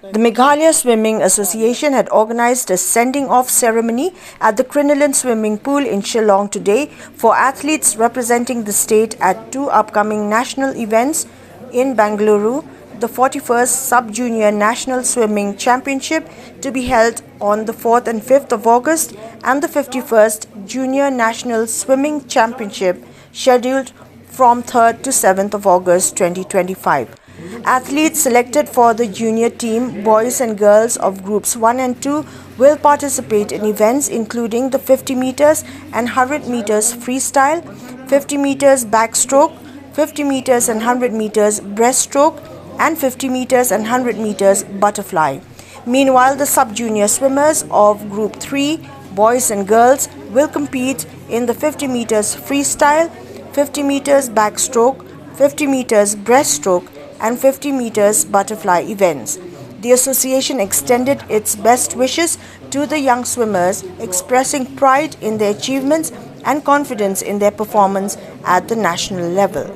The Meghalaya Swimming Association had organized a sending-off ceremony at the Crinoline Swimming Pool in Shillong today for athletes representing the state at two upcoming national events in Bengaluru, the 41st Sub-Junior National Swimming Championship to be held on the 4th and 5th of August and the 51st Junior National Swimming Championship scheduled from 3rd to 7th of August 2025. Athletes selected for the junior team, boys and girls of groups 1 and 2, will participate in events including the 50 meters and 100 meters freestyle, 50 meters backstroke, 50 meters and 100 meters breaststroke, and 50 meters and 100 meters butterfly. Meanwhile, the sub-junior swimmers of group 3, boys and girls, will compete in the 50 meters freestyle, 50 meters backstroke, 50 meters breaststroke, and 50 meters butterfly events. The association extended its best wishes to the young swimmers, expressing pride in their achievements and confidence in their performance at the national level.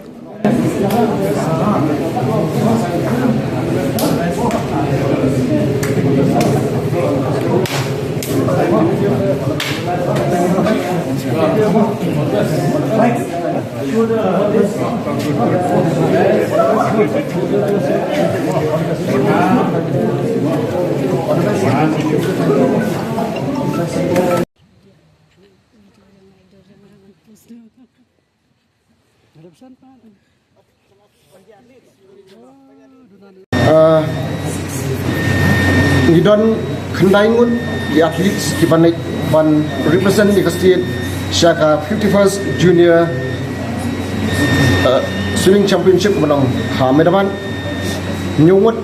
Ngidon Khandaingun the athletes kibanik ban represent the state Shaka 51st Junior Swimming Championship manong Hamedaman nyungut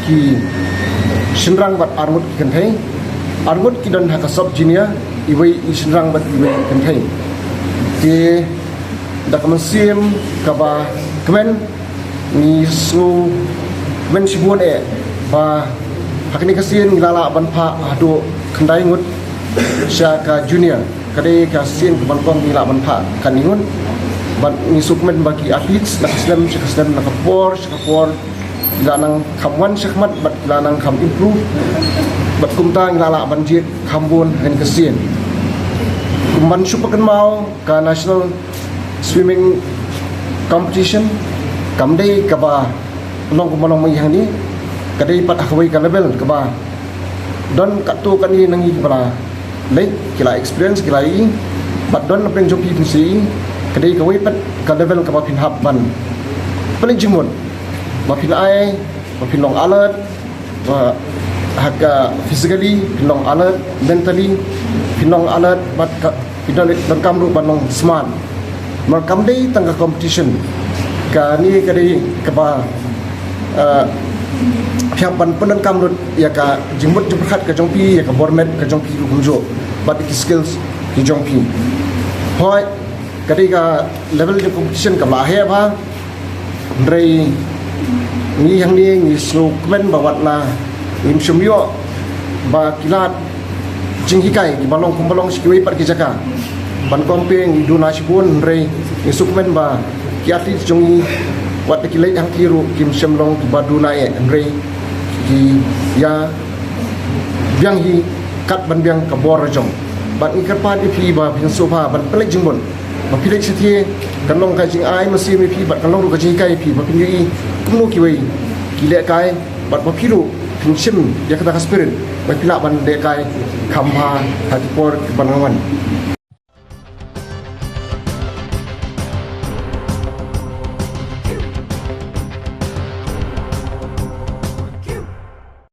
ki Shinrang bat armut ki kanthai armut ki don haka sub junior iwai Shinrang bat iwai kanthai ki dakamansim kaba kemen ni su men sibun ba hakni kasien ngilala ban pha ado khandai ngut Shaka Junior kadai kasien ban kong ngila ban pha kaningun ban ni sukmen bagi athletes nak Islam nak kapor lanang kamwan syakmat bat lanang kam improve bat kumta ngilala ban jit kambun hen kasien kumban supakan mau ka national swimming competition kamdai kaba long mai hang ni kadai pat akwai ka level kaba don katu kan ni nangi kala lek kila experience kila i bat don pen joki fungsi kadai kawai pat ka level kaba pin hab ban paling jimun ma pin ai ma pin long alert wa haka physically pin long alert mentally pin long alert bat pin don kam ru ban long smart ma kam dei tangga competition ka ni kadai kaba pihak ban penan kamrut ya ka jimut jempat ka jongpi ya ka bormet ka jongpi kumjo but the skills di jongpi hoi kadika level de competition ka lahe ba ndrei ni yang ni snu kmen bawat la im shumyo ba kilat jinghikai ki balong kumbalong sikiwi par ki jaka ban kompeng di duna sibun ndrei ni sukmen ba ki atlet jongi wat ki lei hang kiru kim semlong ba duna ndrei ki ya biang hi kat ban biang ka bor jong ban i karpa di phi ba phin sofa ban pelek jingbon ba philek sethi kanlong ka jing ai masi mi phi ba kanlong ru ka jing kai phi ba phin yi kumno ki wei ki le kai bat ba phiru phin sim ya ka spirit ba phila ban de kai khamha ha ti por ban ngawan